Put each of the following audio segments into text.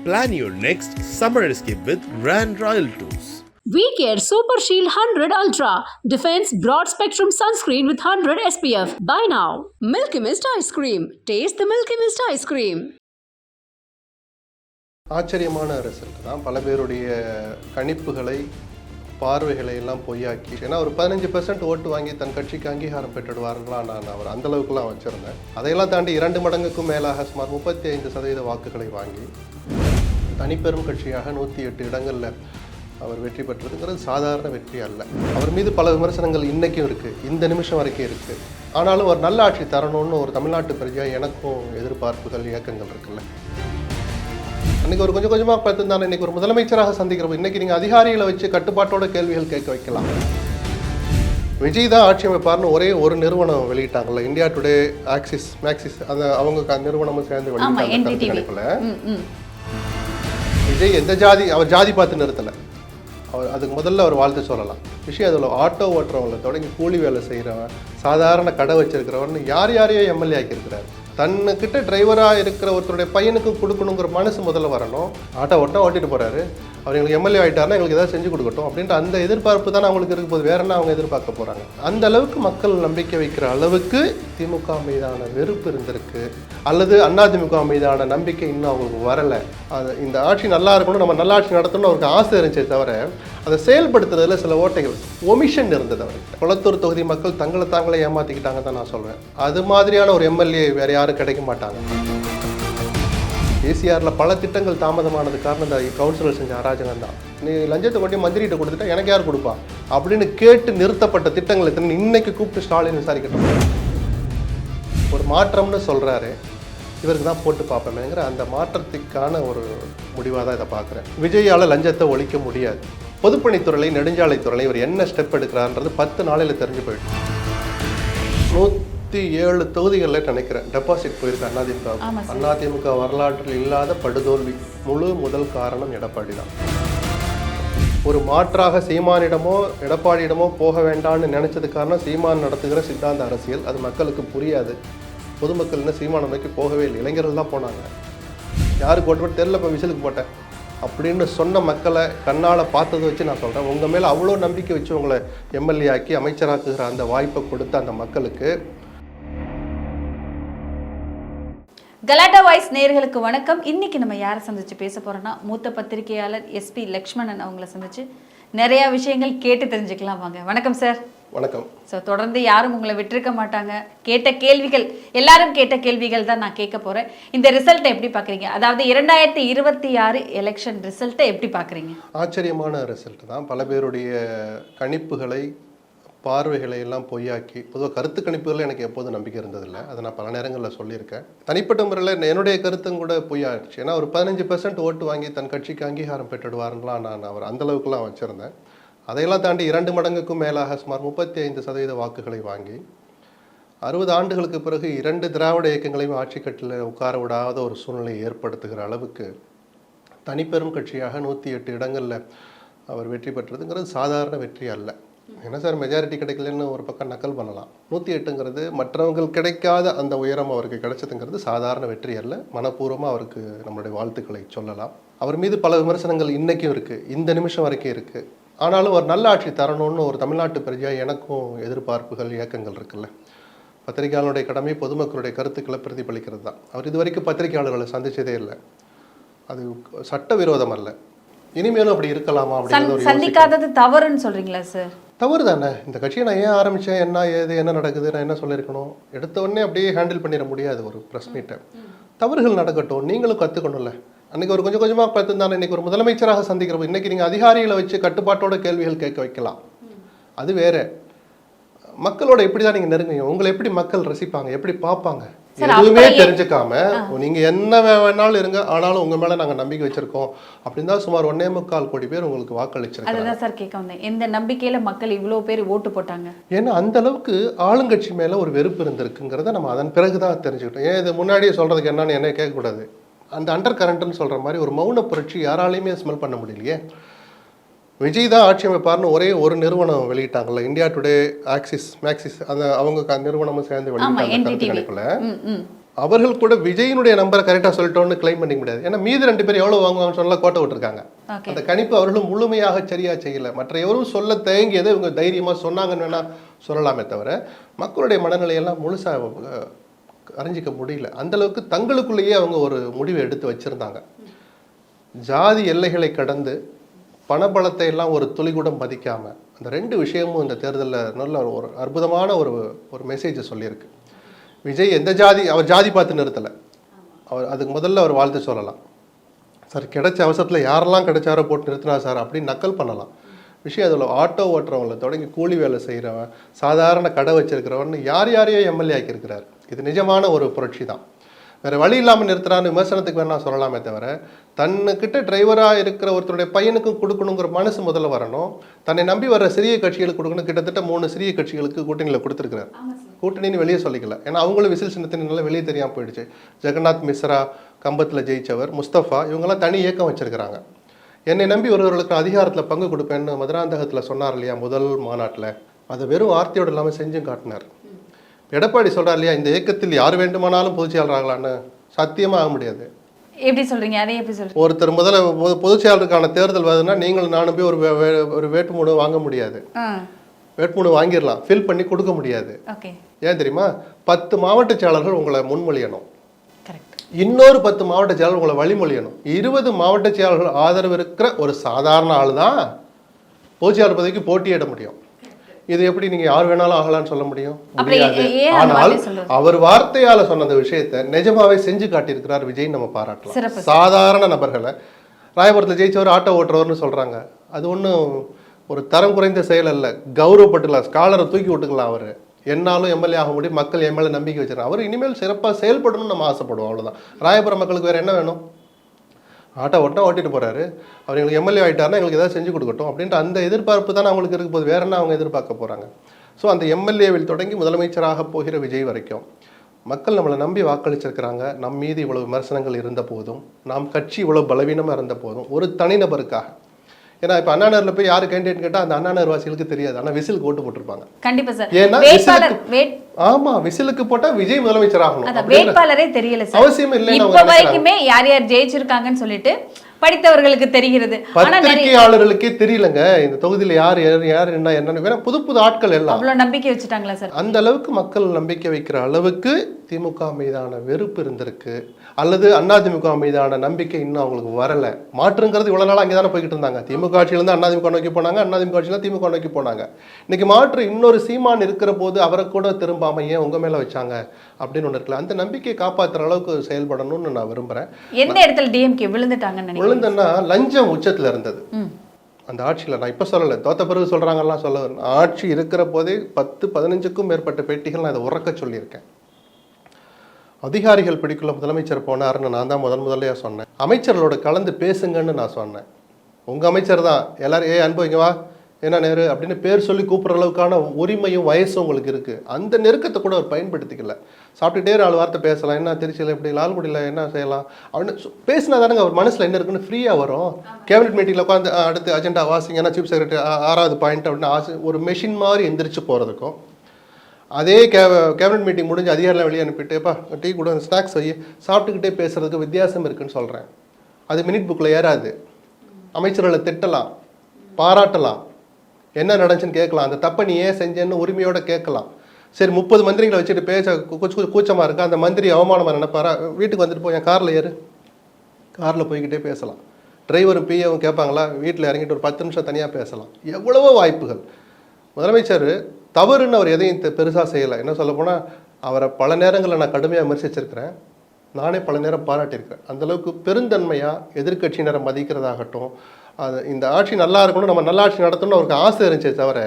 Plan your next summer escape with Grand Royal Tours. WeCare Super Shield 100 Ultra Defense Broad Spectrum Sunscreen with 100 SPF. Buy now. Milky Mist Ice Cream. Taste the Milky Mist Ice Cream. ஆச்சரியமான result தான். பல பேருடைய கணிப்புகளை பார்வைகளை எல்லாம் பொய்யாக்கி, ஏன்னா ஒரு 15% ஓட்டு வாங்கி தன் கட்சிக்கு அங்கீகாரம் பெற்றுடுவார்களா, நான் அவர் அந்தளவுக்குலாம் வச்சுருந்தேன். அதையெல்லாம் தாண்டி 2 மடங்குக்கும் மேலாக சுமார் 35% வாக்குகளை வாங்கி தனிப்பெரும் கட்சியாக 108 இடங்களில் அவர் வெற்றி பெற்றதுங்கிறது சாதாரண வெற்றி அல்ல. அவர் மீது பல விமர்சனங்கள் இன்றைக்கும் இருக்குது, இந்த நிமிஷம் வரைக்கும் இருக்குது. ஆனாலும் ஒரு நல்ல ஆட்சி தரணும்னு ஒரு தமிழ்நாட்டு பிரஜா எனக்கும் எதிர்பார்ப்புகள் இயக்கங்கள் இருக்குல்ல. அன்றைக்கி ஒரு கொஞ்சம் கொஞ்சமாக பார்த்துருந்தாலும் இன்றைக்கி ஒரு முதலமைச்சராக சந்திக்கிறப்போ இன்றைக்கி நீங்கள் அதிகாரிகளை வச்சு கட்டுப்பாட்டோட கேள்விகள் கேட்க வைக்கலாம். விஜய் தான் ஆட்சி அமைப்பார்னு ஒரே ஒரு நிறுவனம் வெளியிட்டாங்கல்ல, இந்தியா டுடே, ஆக்சிஸ், மேக்சிஸ், அந்த அவங்க நிறுவனமும் சேர்ந்து வெளியிட்டாங்க கணிப்பில். விஜய் எந்த ஜாதி, அவர் ஜாதி பார்த்து நிறுத்தலை. அவர் அதுக்கு முதல்ல அவர் வாழ்த்து சொல்லலாம். விஷயம் அதில் ஆட்டோ ஓட்டுறவங்கள தொடங்கி கூலி வேலை செய்கிறவன், சாதாரண கடை வச்சிருக்கிறவன் யாரையோ எம்எல்ஏ ஆக்கியிருக்கிறார். தன்னுக்கிட்ட டிரைவராக இருக்கிற ஒருத்தருடைய பையனுக்கு கொடுக்கணுங்கிற மனசு முதல்ல வரணும். ஆட்டோ ஓட்டிட்டு போகிறாரு, அவர் எங்களுக்கு எம்எல்ஏ ஆகிட்டாருன்னா எங்களுக்கு ஏதாவது செஞ்சு கொடுக்கட்டும் அப்படின்ற அந்த எதிர்பார்ப்பு தானே அவங்களுக்கு இருக்கும் போது, வேற என்ன அவங்க எதிர்பார்க்க போகிறாங்க? அந்த அளவுக்கு மக்கள் நம்பிக்கை வைக்கிற அளவுக்கு திமுக மீதான வெறுப்பு இருந்திருக்கு, அல்லது அதிமுக மீதான நம்பிக்கை இன்னும் அவங்களுக்கு வரலை. அது இந்த ஆட்சி நல்லா இருக்கணும், நம்ம நல்ல ஆட்சி நடத்தணும்னு அவருக்கு ஆசை இருந்துச்சே தவிர அதை செயல்படுத்துறதுல சில ஓட்டைகள், ஒமிஷன் இருந்தது அவருக்கு. குளத்தூர் தொகுதி மக்கள் தங்களை தாங்களே ஏமாற்றிக்கிட்டாங்க தான் நான் சொல்வேன். அது மாதிரியான ஒரு எம்எல்ஏ வேறு யாரும் கிடைக்க மாட்டாங்க. ஏசிஆரில் பல திட்டங்கள் தாமதமானது காரணம் இந்த கவுன்சிலர் செஞ்ச அராஜகம் தான். நீ லஞ்சத்தை கொண்டு மந்திரிகிட்ட கொடுத்துட்டா எனக்கு யார் கொடுப்பா அப்படின்னு கேட்டு நிறுத்தப்பட்ட திட்டங்கள் எத்தனை இன்னைக்கு கூப்பிட்டு ஸ்டாலின் விசாரிக்கட்டும். ஒரு மாற்றம்னு சொல்கிறாரு, இவருக்கு தான் போட்டு பார்ப்பேங்கிற அந்த மாற்றத்துக்கான ஒரு முடிவாக தான் இதை பார்க்குறேன். விஜயால் லஞ்சத்தை ஒழிக்க முடியாது. பொதுப்பணித்துறை, நெடுஞ்சாலைத்துறை இவர் என்ன ஸ்டெப் எடுக்கிறான்றது 10 நாளில் தெரிஞ்சு போயிட்டு 107 தொகுதிகளில் நினைக்கிறேன் டெபாசிட் போயிருக்கு அதிமுக. அதிமுக வரலாற்றில் இல்லாத படுதோல்வி முழு முதல் காரணம் எடப்பாடி தான். ஒரு மாற்றாக சீமானிடமோ எடப்பாடியிடமோ போக வேண்டாம்னு நினைச்சது காரணம் சீமான் நடத்துகிற சித்தாந்த அரசியல். அது மக்களுக்கு புரியாது. பொதுமக்கள் இன்னும் சீமான நோக்கி போகவே இல்லை, இளைஞர்கள் தான் போனாங்க. யாருக்கு ஓட்டு தெரியல, இப்போ விசிலுக்கு போட்டேன் அப்படின்னு சொன்ன மக்களை கண்ணால் பார்த்ததை வச்சு நான் சொல்கிறேன். உங்கள் மேலே அவ்வளோ நம்பிக்கை வச்சு உங்களை எம்எல்ஏ ஆக்கி அமைச்சராக்குகிற அந்த வாய்ப்பை கொடுத்த அந்த மக்களுக்கு. கலாட்டா வாய்ஸ் நேயர்களுக்கு வணக்கம். இன்னைக்கு நம்ம யாரை சந்திச்சு பேச போறோம்னா, மூத்த பத்திரிகையாளர் எஸ்பி லக்ஷ்மணன் அவங்கள சந்திச்சு நிறைய விஷயங்கள் கேட்டு தெரிஞ்சுக்கலாம். வாங்க. வணக்கம் சார். வணக்கம். ஸோ தொடர்ந்து யாரும் உங்களை விட்டுருக்க மாட்டாங்க. கேட்ட கேள்விகள் எல்லாரும் கேட்ட கேள்விகள் தான் நான் கேட்க போறேன். இந்த ரிசல்ட்டை எப்படி பார்க்குறீங்க? அதாவது 2026 எலெக்ஷன் ரிசல்ட்டை எப்படி பார்க்குறீங்க? ஆச்சரியமான ரிசல்ட் தான். பல பேருடைய கணிப்புகளை பார்வைகளை எல்லாம் பொய்யாக்கி, பொதுவாக கருத்து கணிப்புகளில் எனக்கு எப்போதும் நம்பிக்கை இருந்ததில்லை. அதை நான் பல நேரங்களில் சொல்லியிருக்கேன். தனிப்பட்ட முறையில் என்னுடைய கருத்தும் கூட பொய்யாயிடுச்சு. ஏன்னா ஒரு 15% ஓட்டு வாங்கி தன் கட்சிக்கு அங்கீகாரம் பெற்றுடுவார்களா, நான் அவர் அந்தளவுக்குலாம் வச்சுருந்தேன். அதையெல்லாம் தாண்டி 2 மடங்குக்கும் மேலாக சுமார் 35% வாக்குகளை வாங்கி 60 ஆண்டுகளுக்கு பிறகு 2 திராவிட இயக்கங்களையும் ஆட்சி கட்டில் உட்கார விடாத ஒரு சூழ்நிலையை ஏற்படுத்துகிற அளவுக்கு தனிப்பெரும் கட்சியாக 108 இடங்களில் அவர் வெற்றி பெற்றதுங்கிறது சாதாரண வெற்றி அல்ல. என்ன சார் மெஜாரிட்டி கிடைக்கலன்னு ஒரு பக்கம் நக்கல் பண்ணலாம். 108ங்கிறது மற்றவர்கள் கிடைக்காத அந்த உயரம் அவருக்கு கிடைச்சதுங்கிறது சாதாரண வெற்றி அல்ல. மனப்பூர்வமாக அவருக்கு நம்மளுடைய வாழ்த்துக்களை சொல்லலாம். அவர் மீது பல விமர்சனங்கள் இன்றைக்கும் இருக்குது, இந்த நிமிஷம் வரைக்கும் இருக்குது. ஆனாலும் ஒரு நல்ல ஆட்சி தரணும்னு ஒரு தமிழ்நாட்டு பிரஜா எனக்கும் எதிர்பார்ப்புகள் இயக்கங்கள் இருக்குல்ல. பத்திரிகையாளருடைய கடமை பொதுமக்களுடைய கருத்துக்களை பிரதிபலிக்கிறது தான். அவர் இது வரைக்கும் பத்திரிகையாளர்களை சந்திச்சதே இல்லை. அது சட்டவிரோதம் அல்ல. இனிமேலும் அப்படி இருக்கலாமா அப்படின்னு சந்திக்காதது தவறுன்னு சொல்றீங்களா சார்? தவறு தானே. இந்த கட்சியை நான் ஏன் ஆரம்பித்தேன், என்ன ஏது என்ன நடக்குது, நான் என்ன சொல்லியிருக்கணும், எடுத்த உடனே அப்படியே ஹேண்டில் பண்ணிட முடியாது ஒரு ப்ரெஸ் மீட்டை. தவறுகள் நடக்கட்டும், நீங்களும் கற்றுக்கணும்ல. அன்றைக்கி ஒரு கொஞ்சம் கொஞ்சமாக பார்த்துருந்தாலும் இன்றைக்கி ஒரு முதலமைச்சராக சந்திக்கிறப்போ இன்றைக்கி நீங்கள் அதிகாரிகளை வச்சு கட்டுப்பாட்டோட கேள்விகள் கேட்க வைக்கலாம். அது வேறு. மக்களோட எப்படி தான் நீங்கள் நெருங்குவீங்க, உங்களை எப்படி மக்கள் ரசிப்பாங்க, எப்படி பார்ப்பாங்க, எதுவுமே தெரிஞ்சுக்காம நீங்கள் என்ன வேணாலும் இருங்க, ஆனாலும் உங்கள் மேலே நாங்கள் நம்பிக்கை வச்சுருக்கோம் அப்படின்னு தான் சுமார் 1.25 கோடி பேர் உங்களுக்கு வாக்களிச்சிருக்காங்க. அதுதான் சார் கேட்க வந்தேன். எந்த நம்பிக்கையில் மக்கள் இவ்வளோ பேர் ஓட்டு போட்டாங்க? ஏன்னா அந்த அளவுக்கு ஆளுங்கட்சி மேலே ஒரு வெறுப்பு இருந்திருக்குங்கிறத நம்ம அதன் பிறகு தான் தெரிஞ்சுக்கிட்டோம். ஏன் இது முன்னாடியே சொல்கிறதுக்கு என்னன்னு என்ன கேட்கக்கூடாது. அந்த அண்டர் கரண்ட்னு சொல்கிற மாதிரி ஒரு மௌன புரட்சி யாராலையுமே ஸ்மெல் பண்ண முடியலையே. விஜய் தான் ஆட்சி அமைப்பார்னு ஒரே ஒரு நிறுவனம் வெளியிட்டாங்கல்ல, இந்தியா டுடே, ஆக்சிஸ், மேக்சிஸ், அந்த அவங்க நிறுவனமும் சேர்ந்து வெளியிட்டாங்க கருத்து கணிப்பில். அவர்கள் கூட விஜயினுடைய நம்பரை கரெக்டாக சொல்லிட்டோன்னு கிளைம் பண்ணிக்க முடியாது. ஏன்னா மீது 2 பேர் எவ்வளோ வாங்குவாங்கன்னு சொன்னா கோட்டை விட்டுருக்காங்க. அந்த கணிப்பு அவர்களும் முழுமையாக சரியாக செய்யலை. மற்ற எவரும் சொல்ல தயங்கியதை இவங்க தைரியமாக சொன்னாங்கன்னு வேணால் சொல்லலாமே தவிர மக்களுடைய மனநிலையெல்லாம் முழுசாக அறிஞ்சிக்க முடியல. அந்தளவுக்கு தங்களுக்குள்ளேயே அவங்க ஒரு முடிவை எடுத்து வச்சுருந்தாங்க. ஜாதி எல்லைகளை கடந்து பணபலத்தை எல்லாம் ஒரு துளிகூடம் மதிக்காமல் அந்த 2 விஷயமும் இந்த தேர்தலில் நல்ல ஒரு அற்புதமான ஒரு மெசேஜை சொல்லியிருக்கு. விஜய் எந்த ஜாதி, அவர் ஜாதி பார்த்து நிறுத்தலை. அவர் அதுக்கு முதல்ல அவர் வாழ்த்து சொல்லலாம். சார் கிடைச்ச அவசரத்தில் யாரெல்லாம் கிடைச்சாரோ போட்டு நிறுத்தினா சார் அப்படின்னு நக்கல் பண்ணலாம். விஷயம் அதில் ஆட்டோ ஓட்டுறவங்கள தொடங்கி கூலி வேலை செய்கிறவன், சாதாரண கடை வச்சிருக்கிறவன் யாரையோ எம்எல்ஏ ஆக்கியிருக்கிறார். இது நிஜமான ஒரு புரட்சி தான். வேறு வழி இல்லாமல் நிறுத்துறான்னு விமர்சனத்துக்கு வேணா சொல்லலாமே தவிர தன்னுக்கிட்ட டிரைவராக இருக்கிற ஒருத்தருடைய பையனுக்கும் கொடுக்கணுங்கிற மனசு முதல்ல வரணும். தன்னை நம்பி வர சிறிய கட்சிகளுக்கு கொடுக்கணும். கிட்டத்தட்ட 3 சிறிய கட்சிகளுக்கு கூட்டணியில் கொடுத்துருக்கிறார். கூட்டணின்னு வெளியே சொல்லிக்கல. ஏன்னா அவங்களும் விசில் சின்னத்தினால வெளியே தெரியாமல் போயிடுச்சு. ஜெகநாத் மிஸ்ரா கம்பத்தில் ஜெயிச்சவர், முஸ்தபா, இவங்கெல்லாம் தனி இயக்கம் வச்சிருக்கிறாங்க. என்னை நம்பி ஒருவர்களுக்கு அதிகாரத்தில் பங்கு கொடுப்பேன்னு மதுராந்தகத்தில் சொன்னார் இல்லையா முதல் மாநாட்டில், அதை வெறும் வார்த்தையோடு இல்லாமல் செஞ்சும் காட்டினார். எடப்பாடி சொல்கிறார் இல்லையா இந்த இயக்கத்தில் யார் வேண்டுமானாலும் பொதுச்செயலாளர் ஆகலான்னு, சத்தியமாக ஆக முடியாது. எப்படி சொல்கிறீங்க? அதை எப்படி சொல்கிறீங்க? ஒருத்தர் முதல்ல பொதுச்செயலாளருக்கான தேர்தல் வருதுன்னா நீங்களும் நானும் போய் ஒரு வேட்புமனு வாங்க முடியாது. வேட்புமனு வாங்கிடலாம், ஃபில் பண்ணி கொடுக்க முடியாது. ஏன் தெரியுமா? 10 மாவட்ட செயலாளர்கள் உங்களை முன்மொழியணும், இன்னொரு 10 மாவட்ட செயலாளர் உங்களை வழிமொழியணும். 20 மாவட்ட செயலாளர்கள் ஆதரவு இருக்கிற ஒரு சாதாரண ஆள் தான் பொதுச்செயலாளர் பதவிக்கு போட்டியிட முடியும். இது எப்படி நீங்க யார் வேணாலும் ஆகலான்னு சொல்ல முடியும்? முடியாது. ஆனால் அவர் வார்த்தையால சொன்ன அந்த விஷயத்தை நிஜமாவே செஞ்சு காட்டியிருக்கிறார் விஜய், நம்ம பாராட்டலாம். சாதாரண நபர்களை ராயபுரத்தில் ஜெயிச்சவர் ஆட்டோ ஓட்டுறவர்னு சொல்றாங்க. அது ஒன்றும் ஒரு தரம் குறைந்த செயல் அல்ல. கௌரவப்பட்டுக்கலாம், ஸ்காலரை தூக்கி விட்டுக்கலாம். அவர் என்னாலும் எம்எல்ஏ ஆக முடியும், மக்கள் என் மேலே நம்பிக்கை வச்சுருக்காங்க. அவர் இனிமேல் சிறப்பாக செயல்படணும்னு நம்ம ஆசைப்படுவோம், அவ்வளோதான். ராயபுரம் மக்களுக்கு வேறு என்ன வேணும்? ஆட்டோ ஓட்டிட்டு போகிறாரு, அவர் எங்களுக்கு எம்எல்ஏ ஆகிட்டாருன்னா எங்களுக்கு ஏதாவது செஞ்சு கொடுக்கட்டும் அப்படின்ற அந்த எதிர்பார்ப்பு தானே அவங்களுக்கு இருக்க போது. வேற என்ன அவங்க எதிர்பார்க்க போகிறாங்க? ஸோ அந்த எம்எல்ஏவில் தொடங்கி முதலமைச்சராக போகிற விஜய் வரைக்கும் மக்கள் நம்மளை நம்பி வாக்களிச்சிருக்கிறாங்க. நம் மீது இவ்வளவு விமர்சனங்கள் இருந்த போதும், நாம் கட்சி இவ்வளவு பலவீனமாக இருந்த போதும், ஒரு தனிநபருக்காக. ஏன்னா இப்போ அண்ணாநகரில் போய் யாரு கேண்டிடேட் கேட்டால் அந்த அண்ணாநகர் வாசிகளுக்கு தெரியாது, ஆனால் விசிலுக்கு ஓட்டு போட்டிருப்பாங்க. கண்டிப்பா சார். ஏன்னா ஆமா, விசிலுக்கு போட்டா விஜய் முதலமைச்சர் ஆகணும், வேட்பாளரே தெரியல சார். அவசியம் இல்லை. இப்ப வரைக்குமே யார் யார் ஜெயிச்சிருக்காங்கன்னு சொல்லிட்டு படித்தவர்களுக்கு தெரிகிறது, பத்திரிகையாளர்களுக்கே தெரியலங்க இந்த தொகுதியில யார் என்ன புது ஆட்கள் எல்லாம் அவ்வளவு நம்பிக்கை வச்சுட்டாங்களா சார்? அந்த அளவுக்கு மக்கள் நம்பிக்கை வைக்கிற அளவுக்கு திமுக மீதான வெறுப்பு இருந்திருக்கு, அல்லது அதிமுக மீதான நம்பிக்கை இன்னும் அவங்களுக்கு வரல. மாற்றுங்கிறது இவ்வளவு நாள் அங்கேதானே போய்கிட்டு இருந்தாங்க. திமுக ஆட்சியிலிருந்து அதிமுக நோக்கி போனாங்க, அதிமுக ஆட்சியில திமுக நோக்கி போனாங்க. இன்னைக்கு மாற்று இன்னொரு சீமான் இருக்கிற போது அவரை கூட திரும்பாம ஏன் உங்க மேல வச்சாங்க அப்படின்னு ஒண்ணு இருக்குல்ல. அந்த நம்பிக்கையை காப்பாற்றுற அளவுக்கு செயல்படணும்னு நான் விரும்புறேன். எந்த இடத்துல டிஎம்கே விழுந்துட்டாங்கன்னு விழுந்தன்னா லஞ்சம் உச்சத்துல இருந்தது அந்த ஆட்சியில். நான் இப்போ சொல்லலை, தோத்த பிறகு சொல்றாங்கலாம் சொல்ல. ஆட்சி இருக்கிற போதே 10-15க்கும் மேற்பட்ட பெட்டிகள் நான் இதை உறக்க சொல்லியிருக்கேன். அதிகாரிகள் பிடிக்குள்ள முதலமைச்சர் போனாருன்னு நான் தான் முதல்லையா சொன்னேன். அமைச்சர்களோட கலந்து பேசுங்கன்னு நான் சொன்னேன். உங்க அமைச்சர் தான் எல்லாரும் அன்பு இங்க வா என்ன நேரு அப்படின்னு பேர் சொல்லி கூப்பிட்ற அளவுக்கான உரிமையும் வயசும் உங்களுக்கு இருக்கு. அந்த நெருக்கத்தை கூட அவர் பயன்படுத்திக்கல. சாப்பிட்டுட்டே 4 வார்த்தை பேசலாம், என்ன திருச்சியில் எப்படி லால்குடியில் என்ன செய்யலாம் அப்படின்னு பேசினா தானங்க அவர் மனசில் என்ன இருக்குன்னு ஃப்ரீயாக வரும். கேபினெட் மீட்டிங்கில் உட்காந்து அடுத்து அஜெண்டா வாசிங்க, ஏன்னா சீஃப் செக்ரட்டரி 6வது பாயிண்ட் அப்படின்னு ஒரு மெஷின் மாதிரி எந்திரிச்சு போகிறதுக்கும், அதே கேபினெட் மீட்டிங் முடிஞ்சு அதிகாரிலாம் வெளியே அனுப்பிட்டுப்பா டீ கூட ஸ்நாக்ஸ் வை சாப்பிட்டுக்கிட்டே பேசுறதுக்கு வித்தியாசம் இருக்குன்னு சொல்கிறேன். அது மினிட் புக்கில் ஏறாது. அமைச்சர்களை திட்டலாம், பாராட்டலாம், என்ன நடந்துச்சுன்னு கேட்கலாம், அந்த தப்பை நீ ஏன் செஞ்சேன்னு உரிமையோட கேட்கலாம். சரி 30 மந்திரிகளை வச்சுட்டு பேச கூச்சமாக இருக்கா, அந்த மந்திரி அவமானமாக நினைப்பாரா, வீட்டுக்கு வந்துட்டு போய் என் காரில் ஏறு, காரில் போய்கிட்டே பேசலாம். டிரைவரும் பிஏவும் கேட்பாங்களா, வீட்டில் இறங்கிட்டு ஒரு 10 நிமிஷம் தனியாக பேசலாம். எவ்வளவோ வாய்ப்புகள். முதலமைச்சர் தவறுன்னு அவர் எதையும் பெருசாக செய்யலை. என்ன சொல்ல போனால் அவரை பல நேரங்களில் நான் கடுமையாக விமர்சிச்சிருக்கிறேன், நானே பல நேரம் பாராட்டியிருக்கிறேன். அந்தளவுக்கு பெருந்தன்மையாக எதிர்கட்சியினரை மதிக்கிறதாகட்டும், அது இந்த ஆட்சி நல்லா இருக்கணும், நம்ம நல்ல ஆட்சி நடத்தணும்னு அவருக்கு ஆசை இருந்துச்சே தவிர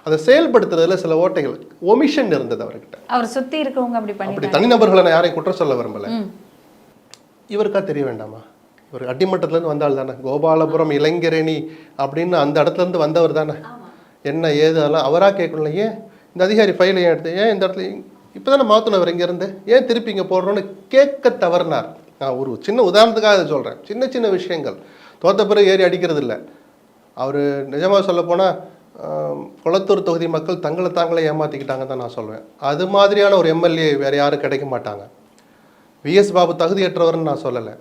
அதை செயல்படுத்துறதுல சில ஓட்டைகள், ஒமிஷன் இருந்தது அவர்கிட்ட. அவர் சுற்றி இருக்கவங்க அப்படி தனிநபர்களை நான் யாரையும் குற்றம் சொல்ல விரும்பலை. இவருக்கா தெரிய வேண்டாமா? இவர் அடிமட்டத்துலேருந்து வந்தாள் தானே, கோபாலபுரம் இளைஞரணி அப்படின்னு அந்த இடத்துலேருந்து வந்தவர் தானே. என்ன ஏது அதெல்லாம் அவராக கேட்கணும்ல. ஏன் இந்த அதிகாரி ஃபைலை ஏன் எடுத்து, ஏன் இந்த இடத்துல இப்போ தானே மாற்றினவர் இங்கேருந்து, ஏன் திருப்பி இங்கே போடுறோன்னு கேட்க தவறினார். நான் ஒரு சின்ன உதாரணத்துக்காக அதை சொல்கிறேன். சின்ன சின்ன விஷயங்கள் தோத்த பிறகு ஏறி அடிக்கிறது இல்லை. அவர் நிஜமாக சொல்ல போனால் குளத்தூர் தொகுதி மக்கள் தங்களை தாங்களே ஏமாற்றிக்கிட்டாங்க தான் நான் சொல்வேன். அது மாதிரியான ஒரு எம்எல்ஏ வேறு யாரும் கிடைக்க மாட்டாங்க. விஎஸ் பாபு தகுதியற்றவர்னு நான் சொல்லலை.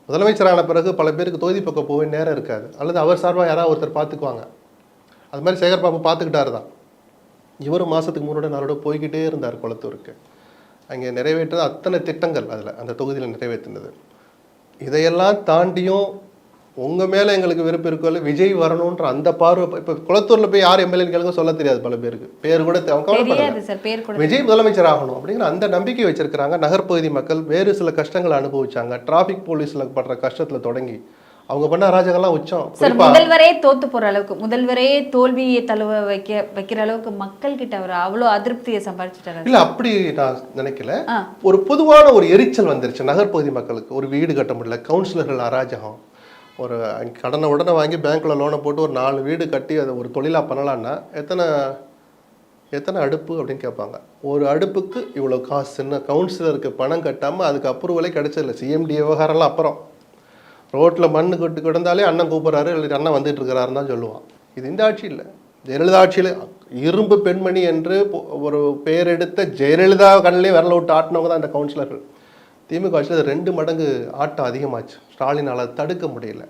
முதலமைச்சரான பிறகு பல பேருக்கு தொகுதி பக்கம் போக நேரம் இருக்காது, அல்லது அவர் சார்பாக யாராவது ஒருத்தர் பார்த்துக்குவாங்க. அது மாதிரி சேகர் பாபு பார்த்துக்கிட்டாரு தான். இவரும் மாதத்துக்கு முன்னோட நாளோட போய்கிட்டே இருந்தார் குளத்தூருக்கு. அங்கே நிறைவேற்றது அத்தனை திட்டங்கள் அதில் அந்த தொகுதியில் நிறைவேற்றினது. இதையெல்லாம் தாண்டியும் உங்கள் மேலே எங்களுக்கு விருப்பம் இருக்கோ விஜய் வரணுன்ற அந்த பார்வை. இப்போ குளத்தூரில் போய் யார் எம்எல்ஏன்னு கேளுங்க சொல்ல தெரியாது பல பேருக்கு, பேர் கூட கவலைப்படாது. விஜய் முதலமைச்சர் ஆகணும் அப்படிங்கிற அந்த நம்பிக்கை வச்சிருக்கிறாங்க. நகர்ப்பகுதி மக்கள் வேறு சில கஷ்டங்களை அனுபவிச்சாங்க. டிராஃபிக் போலீஸில் படுற கஷ்டத்தில் தொடங்கி அவங்க பண்ண அராஜகம்லாம் உச்சம். முதல்வரே தோத்து போற அளவுக்கு, முதல்வரே தோல்வியை தழுவ வைக்கிற அளவுக்கு மக்கள் கிட்ட அவர் அவ்வளோ அதிருப்தியை சம்பாதிச்சுட்டாரு. இல்ல அப்படி நான் நினைக்கல. ஒரு பொதுவான ஒரு எரிச்சல் வந்துருச்சு நகர்ப்பகுதி மக்களுக்கு. ஒரு வீடு கட்ட முடியல, கவுன்சிலர்கள் அராஜகம், ஒரு கடனை உடனே வாங்கி பேங்க்ல லோனை போட்டு ஒரு 4 வீடு கட்டி அதை ஒரு தொழிலா பண்ணலான்னா எத்தனை அடுப்பு அப்படின்னு கேட்பாங்க. ஒரு அடுப்புக்கு இவ்வளோ காசுன்னு கவுன்சிலருக்கு பணம் கட்டாமல் அதுக்கு அப்ரூவலே கிடைச்சதில்ல. சிஎம்டி விவகாரம்லாம் அப்புறம். ரோட்டில் மண்ணு கொட்டு கிடந்தாலே அண்ணன் கூப்பிட்றாரு, இல்லை அண்ணன் வந்துட்டு இருக்கிறாருன்னு தான் சொல்லுவான். இது இந்த ஆட்சி இல்லை. ஜெயலலிதா ஆட்சியில் இரும்பு பெண்மணி என்று ஒரு பெயர் எடுத்த ஜெயலலிதா கண்ணிலே விரல விட்டு ஆட்டினவங்க தான் இந்த கவுன்சிலர்கள். திமுக ஆட்சியில் 2 மடங்கு ஆட்டம் அதிகமாச்சு. ஸ்டாலினால் தடுக்க முடியல.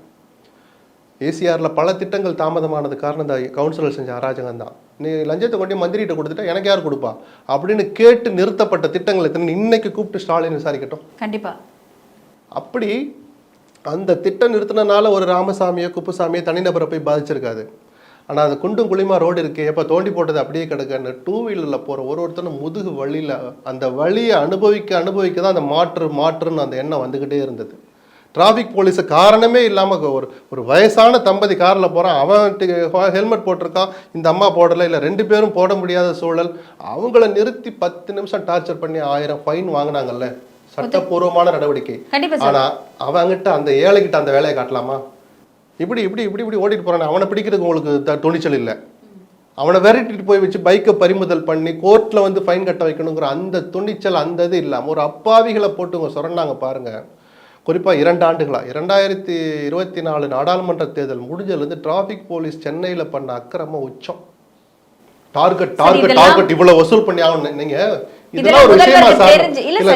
ஏசிஆரில் பல திட்டங்கள் தாமதமானது காரணம் இந்த கவுன்சிலர் செஞ்ச அராஜகம் தான். நீ லஞ்சத்தை கொண்டு மந்திரிகிட்ட கொடுத்துட்டா எனக்கு யார் கொடுப்பா அப்படின்னு கேட்டு நிறுத்தப்பட்ட திட்டங்கள் எத்தனை இன்னைக்கு கூப்பிட்டு ஸ்டாலின் விசாரிக்கட்டும். கண்டிப்பா. அப்படி அந்த திட்டம் நிறுத்தினால ஒரு ராமசாமியோ குப்புசாமியோ தனிநபரை போய் பாதிச்சிருக்காது. ஆனால் அது குண்டும் குழிமா ரோடு இருக்கு, எப்போ தோண்டி போட்டது அப்படியே கிடக்குன்னு 2 வீலரில் போகிற ஒருத்தனும் முதுகு வழியில் அந்த வழியை அனுபவிக்க தான் அந்த மாற்றுன்னு அந்த எண்ணம் வந்துக்கிட்டே இருந்தது. டிராஃபிக் போலீஸு காரணமே இல்லாமல் ஒரு வயசான தம்பதி காரில் போகிறான், அவன் ஹெல்மெட் போட்டிருக்கான், இந்த அம்மா போடலை, இல்லை 2 பேரும் போட முடியாத சூழல். அவங்கள நிறுத்தி 10 நிமிஷம் டார்ச்சர் பண்ணி 1000 ஃபைன் வாங்கினாங்கல்ல, சட்டப்பூர்வமான நடவடிக்கை. ஆனா அவங்கிட்ட அந்த ஏழைகிட்ட அந்த வேலையை காட்டலாமா? இப்படி இப்படி இப்படி இப்படி ஓட்டிட்டு போறானே, அவனை பிடிக்கிறதுக்கு உங்களுக்கு துணிச்சல் இல்லை. அவனை விரட்டிட்டு போய் வச்சு பைக்கை பறிமுதல் பண்ணி கோர்ட்ல வந்து ஃபைன் கட்ட வைக்கணுங்கிற அந்த துணிச்சல் அந்த இது இல்லாம ஒரு அப்பாவிகளை போட்டு சொன்னாங்க பாருங்க. குறிப்பா 2 ஆண்டுகளா 2024 நாடாளுமன்ற தேர்தல் முடிஞ்சதுலேருந்து டிராபிக் போலீஸ் சென்னையில பண்ண அக்கிரம உச்சம். டார்கெட் இவ்வளவு வசூல் பண்ணி ஆகணும். நீங்க இதெல்லாம் ஒரு விஷயமா சார்?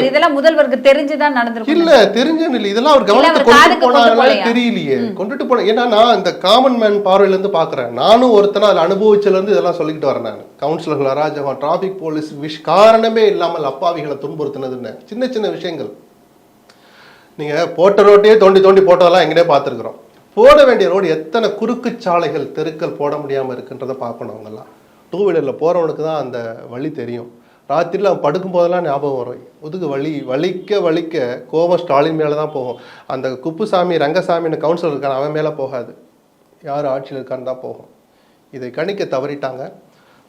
இதெல்லாம் முதல்வருக்கு தெரிஞ்சுதான் நடந்திருக்கும். இல்ல தெரிஞ்சுன்னு இல்லை, இதெல்லாம் ஒரு கவனத்தை கொண்டு போனாங்களே தெரியலையே. கொண்டுட்டு போன ஏன்னா நான் இந்த காமன் மேன் பார்வையில இருந்து பாக்குறேன். நானும் ஒருத்தனா அதில் அனுபவிச்சல இருந்து இதெல்லாம் சொல்லிக்கிட்டு வரேன். நான் கவுன்சிலர்கள் அராஜகம், டிராபிக் போலீஸ் காரணமே இல்லாமல் அப்பாவிகளை துன்புறுத்தினதுன்னு சின்ன சின்ன விஷயங்கள். நீங்க போட்ட ரோட்டையே தோண்டி போட்டதெல்லாம் எங்கேயே பார்த்துருக்குறோம். போட வேண்டிய ரோடு எத்தனை குறுக்கு சாலைகள் தெருக்கள் போட முடியாம இருக்குன்றதை பார்க்கணும். அவங்கெல்லாம் 2 வீலரில் போறவனுக்கு தான் அந்த வழி தெரியும். ராத்திரியில் அவன் படுக்கும் போதெல்லாம் ஞாபகம் வரும். முதுகு வலிக்க கோபம் ஸ்டாலின் மேலே தான் போகும். அந்த குப்புசாமி ரங்கசாமின்னு கவுன்சிலர் இருக்கான், அவன் மேலே போகாது, யார் ஆட்சியில் இருக்கான்னு தான் போகும். இதை கணிக்க தவறிட்டாங்க.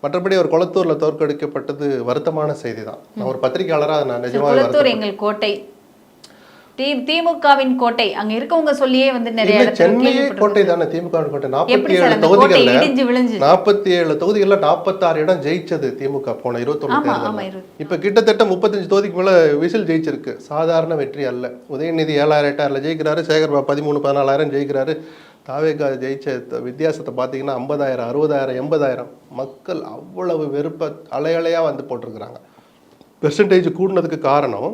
மற்றபடி ஒரு குளத்தூரில் தோற்கடிக்கப்பட்டது வருத்தமான செய்தி தான். நான் ஒரு பத்திரிகையாளராக நான் நிஜமாக எங்கள் கோட்டை திமுகவின் கோட்டை, அங்க இருக்கவங்க சொல்லியே வந்து நிறைய சென்னையே கோட்டை தானே திமுகவின் கோட்டை. 47 தொகுதிகள்ல 47 தொகுதிகள்ல 46 இடம் ஜெயிச்சது திமுக போன 21 தேர்தல். இப்ப கிட்டத்தட்ட 35 தொகுதிக்கு மேல விசில் ஜெயிச்சிருக்கு. சாதாரண வெற்றி அல்ல. உதயநிதி 7,000 ஜெயிக்கிறாரு, சேகர் 13-14,000 ஜெயிக்கிறாரு. தாவேகா ஜெயிச்ச வித்தியாசத்தை பார்த்தீங்கன்னா 50,000 60,000 80,000. மக்கள் அவ்வளவு வெறுப்ப அலையலையா வந்து போட்டிருக்கிறாங்க. பெர்சன்டேஜ் கூடுனதுக்கு காரணம்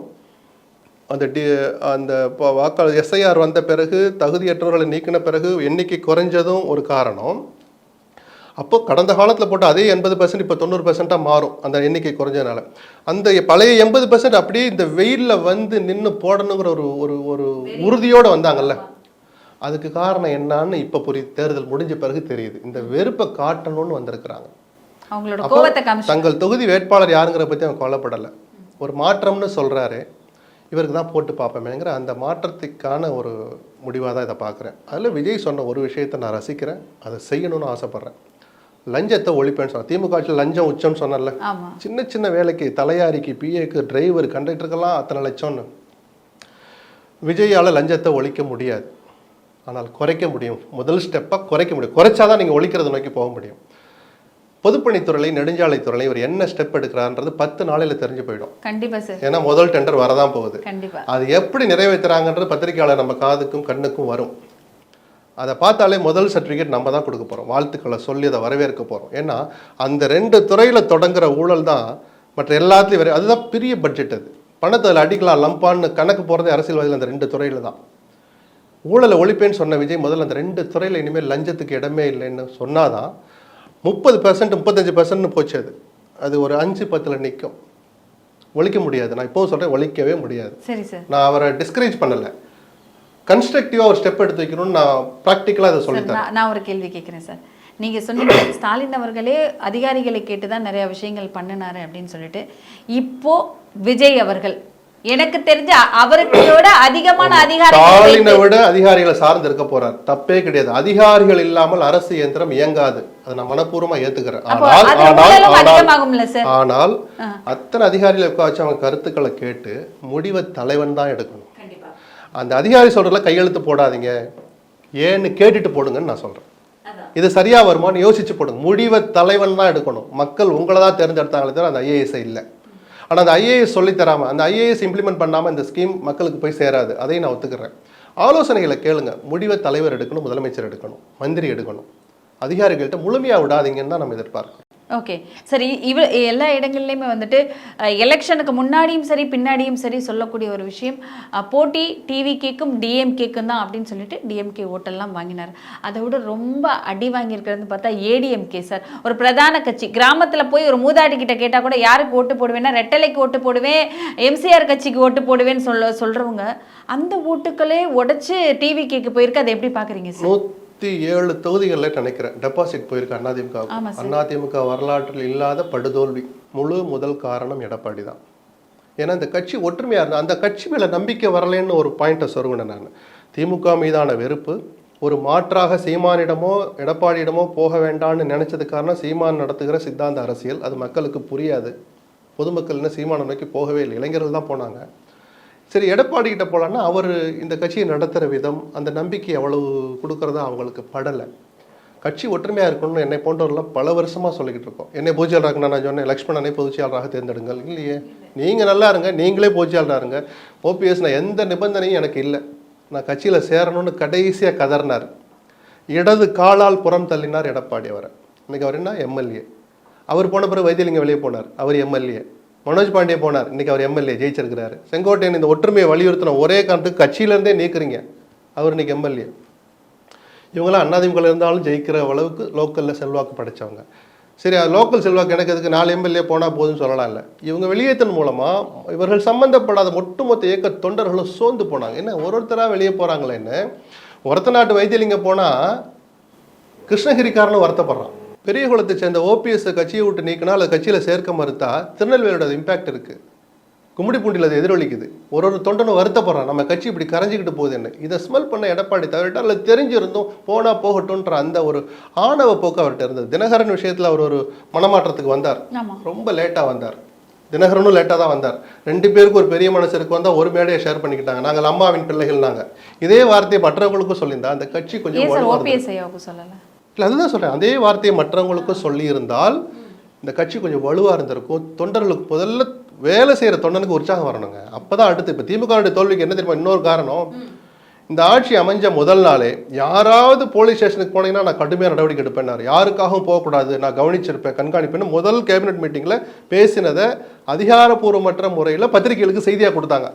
அந்த வாக்காளர் எஸ்ஐஆர் வந்த பிறகு தகுதியற்றவர்களை நீக்கின பிறகு எண்ணிக்கை குறைஞ்சதும் ஒரு காரணம். அப்போ கடந்த காலத்தில் போட்ட அதே 80% இப்போ 90% மாறும் அந்த எண்ணிக்கை குறைஞ்சதுனால. அந்த பழைய 80% அப்படியே இந்த வெயிலில் வந்து நின்று போடணுங்கிற ஒரு உறுதியோடு வந்தாங்கல்ல. அதுக்கு காரணம் என்னன்னு இப்போ தேர்தல் முடிஞ்ச பிறகு தெரியுது. இந்த வெறுப்பை காட்டணும்னு வந்திருக்கிறாங்க. தங்கள் தொகுதி வேட்பாளர் யாருங்கிற பற்றி அவங்க கொல்லப்படலை. ஒரு மாற்றம்னு சொல்கிறாரு, இவருக்கு தான் போட்டு பார்ப்பேங்கிற அந்த மாற்றத்துக்கான ஒரு முடிவாக தான் இதை பார்க்குறேன். அதில் விஜய் சொன்ன ஒரு விஷயத்தை நான் ரசிக்கிறேன், அதை செய்யணும்னு ஆசைப்பட்றேன். லஞ்சத்தை ஒழிப்பேன்னு சொன்னேன். திமுக ஆட்சியில் லஞ்சம் உச்சம் சொன்னல, சின்ன சின்ன வேலைக்கு தலையாரிக்கு பிஏக்கு டிரைவர் கண்டக்டருக்கெல்லாம் அத்தனை லட்சம்னு. விஜயால் லஞ்சத்தை ஒழிக்க முடியாது, ஆனால் குறைக்க முடியும். முதல் ஸ்டெப்பாக குறைக்க முடியும். குறைச்சாதான் நீங்கள் ஒழிக்கிறத நோக்கி போக முடியும். பொதுப்பணித்துறையில நெடுஞ்சாலைத்துறையில இவர் என்ன ஸ்டெப் எடுக்கிறான்றது 10 நாளையில தெரிஞ்சு போயிடும். கண்டிப்பா சார். ஏன்னா முதல் டெண்டர் வரதான் போகுது. கண்டிப்பா. அது எப்படி நிறைவேற்றுறாங்கன்றது பத்திரிகையாளர் நம்ம காதுக்கும் கண்ணுக்கும் வரும். அதை பார்த்தாலே முதல் சர்டிஃபிகேட் நம்ம தான் கொடுக்க போறோம், வாழ்த்துக்களை சொல்லி அதை வரவேற்க போறோம். ஏன்னா அந்த 2 துறையில தொடங்குற ஊழல் தான் மற்ற எல்லாத்துலையும் அதுதான் பெரிய பட்ஜெட். அது பணத்தை அதில் அடிக்கலாம் லம்பான்னு கணக்கு போகிறதே அரசியல்வாதிகள் அந்த 2 துறையில் தான். ஊழலை ஒழிப்பேன்னு சொன்ன விஜய் முதல்ல அந்த 2 துறையில் இனிமேல் லஞ்சத்துக்கு இடமே இல்லைன்னு சொன்னாதான் 30% 35% போச்சு. அது ஒரு 5-10 நிற்கும். ஒழிக்க முடியாது. நான் இப்போவும் சொல்கிறேன், ஒழிக்கவே முடியாது. சரி சார், நான் அவரை டிஸ்கரேஜ் பண்ணலை, கன்ஸ்ட்ரக்டிவாக ஒரு ஸ்டெப் எடுத்து வைக்கணும்னு நான் ப்ராக்டிக்கலாக அதை சொல்லித்தரேன். நான் ஒரு கேள்வி கேட்குறேன் சார். நீங்கள் சொன்னீங்க ஸ்டாலின் அவர்களே அதிகாரிகளை கேட்டு தான் நிறைய விஷயங்கள் பண்ணினாரு அப்படின்னு சொல்லிட்டு, இப்போ விஜய் அவர்கள் எனக்கு தெரிஞ்ச அவர்களோட அதிகமான ஸ்டாலினை விட அதிகாரிகளை சார்ந்து இருக்க போறார், தப்பே கிடையாது. அதிகாரிகள் இல்லாமல் அரசு இயந்திரம் இயங்காது, அதை நான் மனப்பூர்வமா ஏத்துக்கிறேன். ஆனால் அத்தனை அதிகாரிகளை வச்சு அவங்க கருத்துக்களை கேட்டு முடிவை தலைவன் தான் எடுக்கணும். அந்த அதிகாரி சொல்றதுல கையெழுத்து போடாதீங்க, ஏன்னு கேட்டுட்டு போடுங்கன்னு நான் சொல்றேன். இது சரியா வருமானு யோசிச்சு போடுங்க. முடிவை தலைவன் தான் எடுக்கணும். மக்கள் உங்களை தான் தேர்ந்தெடுத்தாங்களே தவிர அந்த ஐஏஎஸ் இல்லை. ஆனால் அந்த ஐஏஎஸ் சொல்லித்தராமல், அந்த ஐஏஎஸ் இம்ப்ளிமெண்ட் பண்ணாமல் இந்த ஸ்கீம் மக்களுக்கு போய் சேராது. அதையும் நான் ஒத்துக்கிறேன். ஆலோசனைகளை கேளுங்க. முடிவை தலைவர் எடுக்கணும், முதலமைச்சர் எடுக்கணும், மந்திரி எடுக்கணும். அதிகாரிகள்கிட்ட முழுமையாக விடாதீங்கன்னு தான் நம்ம எதிர்பார்க்கிறோம். ஓகே சரி, எல்லா இடங்கள்லையுமே வந்துட்டு எலெக்ஷனுக்கு முன்னாடியும் சரி பின்னாடியும் சரி சொல்லக்கூடிய ஒரு விஷயம், போட்டி டிவிகேக்கும் டிஎம்கேக்கும் தான் அப்படின்னு சொல்லிட்டு டிஎம்கே ஓட்டெல்லாம் வாங்கினார். அதை விட ரொம்ப அடி வாங்கியிருக்கிறது பார்த்தா ஏடிஎம்கே சார். ஒரு பிரதான கட்சி, கிராமத்தில் போய் ஒரு மூதாட்டி கிட்ட கேட்டால் கூட யாருக்கு ஓட்டு போடுவேன்னா ரெட்டலைக்கு ஓட்டு போடுவேன், எம்சிஆர் கட்சிக்கு ஓட்டு போடுவேன்னு சொல்கிறவங்க அந்த ஓட்டுக்களே உடைச்சு டிவிகேக்கு போயிருக்கு. அதை எப்படி பார்க்குறீங்க சார்? 107 தொகுதிகளில் நினைக்கிறேன் டெபாசிட் போயிருக்கு அதிமுக. அதிமுக வரலாற்றில் இல்லாத படுதோல்வி. முதல் காரணம் எடப்பாடி தான். ஏன்னா இந்த கட்சி ஒற்றுமையாக இருந்தால், அந்த கட்சி மேலே நம்பிக்கை வரலன்னு ஒரு பாயிண்ட்டை சொருகினேன் நான். திமுக மீதான வெறுப்பு ஒரு மாற்றாக சீமானிடமோ எடப்பாடியிடமோ போக வேண்டாம்னு நினைச்சது காரணம் சீமான் நடத்துகிற சித்தாந்த அரசியல். அது மக்களுக்கு புரியாது. பொதுமக்கள் இன்னும் சீமானை நோக்கி போகவே இல்லை, இளைஞர்கள் தான் போனாங்க. சரி, எடப்பாடி கிட்ட போகலான்னா அவர் இந்த கட்சியை நடத்துகிற விதம், அந்த நம்பிக்கை அவ்வளவு கொடுக்குறதா அவங்களுக்கு படலை. கட்சி ஒற்றுமையாக இருக்கணும்னு என்னை போன்றவர்கள்லாம் பல வருஷமாக சொல்லிக்கிட்டு இருக்கோம். என்னை பொதுச்செயலாளராக நான் சொன்னேன், லக்ஷ்மணனை பொதுச்செயலாளராக தேர்ந்தெடுங்கள். இல்லையே, நீங்கள் நல்லா இருங்க, நீங்களே பொதுச்செயலாளராக இருங்க. ஓபிஎஸ் நான் எந்த நிபந்தனையும் எனக்கு இல்லை, நான் கட்சியில் சேரணும்னு கடைசியாக கதறினார். இடது காலால் புறம் தள்ளினார் எடப்பாடி அவரை. இன்றைக்கி அவர் என்ன எம்எல்ஏ. அவர் போன பிறகு வைத்தியலிங்கம் வெளியே போனார், அவர் எம்எல்ஏ. மனோஜ் பாண்டியே போனார், இன்னைக்கு அவர் எம்எல்ஏ ஜெயிச்சிருக்கிறாரு. செங்கோட்டையன் இந்த ஒற்றுமையை வலியுறுத்தின ஒரே காரணத்துக்கு கட்சியிலேருந்தே நீக்குறீங்க, அவர் இன்னைக்கு எம்எல்ஏ. இவங்களாம் அதிமுக இருந்தாலும் ஜெயிக்கிற அளவுக்கு லோக்கலில் செல்வாக்கு படைச்சவங்க. சரி, அது லோக்கல் செல்வாக்கு எனக்கு எதுக்கு, 4 எம்எல்ஏ போனால் போதுன்னு சொல்லலாம். இல்லை, இவங்க வெளியேற்றன் மூலமாக இவர்கள் சம்பந்தப்படாத ஒட்டுமொத்த இயக்க தொண்டர்களும் சோர்ந்து போனாங்க. என்ன ஒருத்தராக வெளியே போகிறாங்களே, என்ன ஒருத்த நாட்டு வைத்தியலிங்கம் போனால் கிருஷ்ணகிரிக்காரனும் வருத்தப்படுறான். பெரிய குளத்தை சேர்ந்த ஓபிஎஸ் கட்சியை விட்டு நீக்கினா அது கட்சியில் சேர்க்க மறுத்தா திருநெல்வேலியோட இம்பாக்ட் இருக்குது. கும்மிடிப்பூண்டியில் அது எதிரொலிக்குது. ஒரு தொண்டனும் வருத்தப்படுறான், நம்ம கட்சி இப்படி கரைஞ்சிக்கிட்டு போகுது. என்ன இதை ஸ்மெல் பண்ண எடப்பாடி தவிர்த்தால் அதில் தெரிஞ்சிருந்தும் போனால் போகட்டும்ன்ற அந்த ஒரு ஆணவ போக்கு அவர்கிட்ட இருந்தது. தினகரன் விஷயத்தில் அவர் ஒரு மனமாற்றத்துக்கு வந்தார், ரொம்ப லேட்டாக வந்தார். தினகரனும் லேட்டாக தான் வந்தார். 2 பேருக்கு ஒரு பெரிய மனுஷருக்கு வந்தால் ஒரு மேடையை ஷேர் பண்ணிக்கிட்டாங்க, நாங்கள் அம்மாவின் பிள்ளைகள் நாங்கள். இதே வார்த்தையை மற்றவங்களுக்கும் சொல்லியிருந்தா அந்த கட்சி கொஞ்சம் சொல்லலை. இல்லை, அதுதான் சொல்கிறேன், அதே வார்த்தையை மற்றவங்களுக்கும் சொல்லியிருந்தால் இந்த கட்சி கொஞ்சம் வலுவாக இருந்திருக்கும். தொண்டர்களுக்கு முதல்ல வேலை செய்கிற தொண்டனுக்கு உற்சாகம் வரணுங்க, அப்போ தான் அடுத்து. இப்போ திமுக தோல்விக்கு என்ன தெரியுமா இன்னொரு காரணம்? இந்த ஆட்சி அமைஞ்ச முதல் நாளே யாராவது போலீஸ் ஸ்டேஷனுக்கு போனீங்கன்னா நான் கடுமையாக நடவடிக்கை எடுப்பேன்னாரு. யாருக்காகவும் போகக்கூடாது, நான் கவனிச்சிருப்பேன், கண்காணிப்பேன்னு முதல் கேபினெட் மீட்டிங்கில் பேசினதை அதிகாரப்பூர்வமற்ற முறையில் பத்திரிகைகளுக்கு செய்தியாக கொடுத்தாங்க.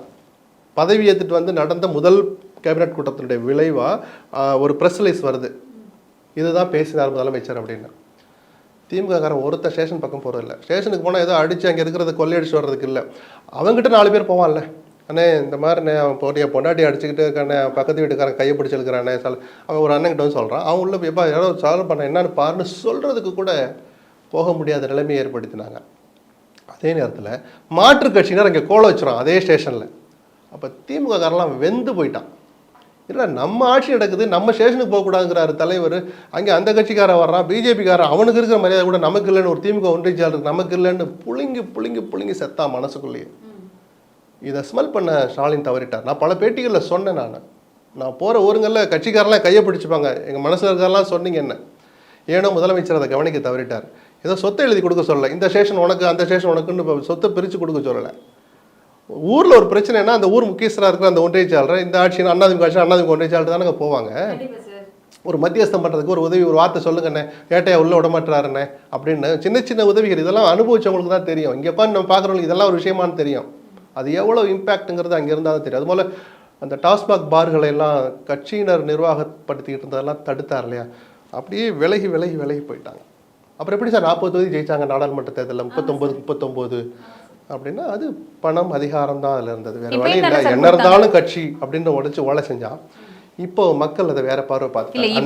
பதவி ஏற்றுட்டு வந்து நடந்த முதல் கேபினெட் கூட்டத்தினுடைய விளைவாக ஒரு ப்ரெஸ் ரிலீஸ் வருது, இதுதான் பேசினார் முதலமைச்சர் அப்படின்னு. திமுககாரன் ஒருத்தர் ஸ்டேஷன் பக்கம் போகிறதில்ல. ஸ்டேஷனுக்கு போனால் ஏதோ அடித்து அங்கே இருக்கிறத கொள்ளையடிச்சு வர்றதுக்கு இல்லை. அவங்ககிட்ட 4 பேர் போவான்ல, அண்ணே இந்த மாதிரி அவன் போட்டியை பொண்டாட்டி அடிச்சுக்கிட்டு இருக்கானே, பக்கத்து வீட்டுக்காரன் கையை பிடிச்சி எழுக்கிறானே, அவன் ஒரு அண்ணன்கிட்ட வந்து சொல்கிறான், அவன் உள்ள எப்போ யாரோ சால்வ் பண்ண என்னன்னு பாருன்னு சொல்கிறதுக்கு கூட போக முடியாத நிலைமையை ஏற்படுத்தினாங்க. அதே நேரத்தில் மாற்று கட்சியினர் அங்கே கோல வச்சுறான் அதே ஸ்டேஷனில். அப்போ திமுககாரெல்லாம் வெந்து போயிட்டான். இல்லை, நம்ம ஆட்சி நடக்குது, நம்ம ஸ்டேஷனுக்கு போகக்கூடாதுங்கிறாரு தலைவர். அங்கே அந்த கட்சிக்காரன் வர்றான், பிஜேபிக்காரன், அவனுக்கு இருக்கிற மரியாதை கூட நமக்கு இல்லைன்னு, ஒரு திமுக ஒன்றிய செயலருக்கு நமக்கு இல்லைன்னு புளிங்கி செத்தான் மனசுக்குள்ளேயே. இதை ஸ்மெல் பண்ண ஸ்டாலின் தவறிட்டார். நான் பல பேட்டிகளில் சொன்னேன், நான் போகிற ஊருங்களில் கட்சிக்காரெல்லாம் கையை பிடிச்சிப்பாங்க, எங்கள் மனசில் இருக்கிறதெல்லாம் சொன்னீங்க என்ன. ஏனோ முதலமைச்சர் அதை கவனிக்க தவறிட்டார். ஏதோ சொத்தை எழுதி கொடுக்க சொல்லலை, இந்த ஸ்டேஷன் உனக்கு அந்த ஸ்டேஷன் உனக்குன்னு சொத்தை பிரித்து கொடுக்க சொல்லலை. ஊரில் ஒரு பிரச்சனைனா அந்த ஊர் முக்கியஸ்தராக இருக்கிற அந்த ஒன்றிய செயலர், இந்த ஆட்சியில் அண்ணாதிமுக ஆட்சி அண்ணாதிமுக ஒன்றிய செயலர் தானே போவாங்க. ஒரு மத்தியஸ்தம் பண்ணுறதுக்கு ஒரு உதவி, ஒரு வார்த்தை சொல்லுங்கண்ணே, ஏட்டையா உள்ள விடமாட்டாருண்ணே அப்படின்னு சின்ன சின்ன உதவிகள், இதெல்லாம் அனுபவிச்சவங்களுக்கு தான் தெரியும். இங்கே நம்ம பார்க்குறவங்களுக்கு இதெல்லாம் ஒரு விஷயமானு தெரியும். அது எவ்வளோ இம்பேக்ட்டுங்கிறது அங்கே இருந்தால் தான் தெரியும். அதுபோல் அந்த டாஸ்மாக் பார்களை எல்லாம் கட்சியினர் நிர்வாகப்படுத்திக்கிட்டு இருந்ததெல்லாம் தடுத்தார் இல்லையா, அப்படியே விலகி விலகி விலகி போயிட்டாங்க. அப்புறம் எப்படி சார் 40 தொகுதி ஜெயிச்சாங்க நாடாளுமன்ற தேர்தலில் 39 அப்படின்னா அது பணம் அதிகாரம் தான் அதில் இருந்தது, வேற வழி இல்லை. என்ன இருந்தாலும் கட்சி அப்படின்னு உடைச்சு ஓலை செஞ்சா இப்போ மக்கள் அதை வேற பார்வை பார்த்து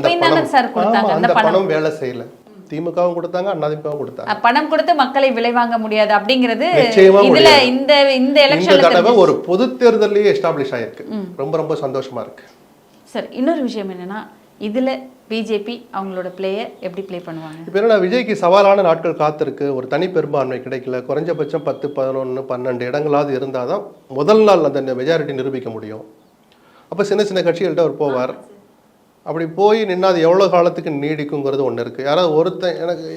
அந்த பணம் வேலை செய்யல. திமுகவும் கொடுத்தாங்க, அதிமுகவும் கொடுத்தாங்க. பணம் கொடுத்து மக்களை விலைவாங்க முடியாது அப்படிங்கிறது இதுல இந்த தடவை ஒரு பொது தேர்தலையே எஸ்டாப்ளிஷ் ஆயிருக்கு. ரொம்ப ரொம்ப சந்தோஷமா இருக்கு. சார் இன்னொரு விஷயம் என்னன்னா, இதுல பிஜேபி அவங்களோட பிளேயை எப்படி பிளே பண்ணுவாங்க? இப்போ என்னன்னா, விஜய்க்கு சவாலான நாட்கள் காத்திருக்கு. ஒரு தனி பெரும்பான்மை கிடைக்கல. குறைஞ்சபட்சம் 10, 11, 12 இடங்களாவது இருந்தால் தான் முதல் நாள் அந்த மெஜாரிட்டி நிரூபிக்க முடியும். அப்போ சின்ன சின்ன கட்சிகள்கிட்ட அவர் போவார். அப்படி போய் நின்னா அது எவ்வளோ காலத்துக்கு நீடிக்குங்கிறது ஒன்று இருக்குது. யாராவது ஒருத்தன் எனக்கு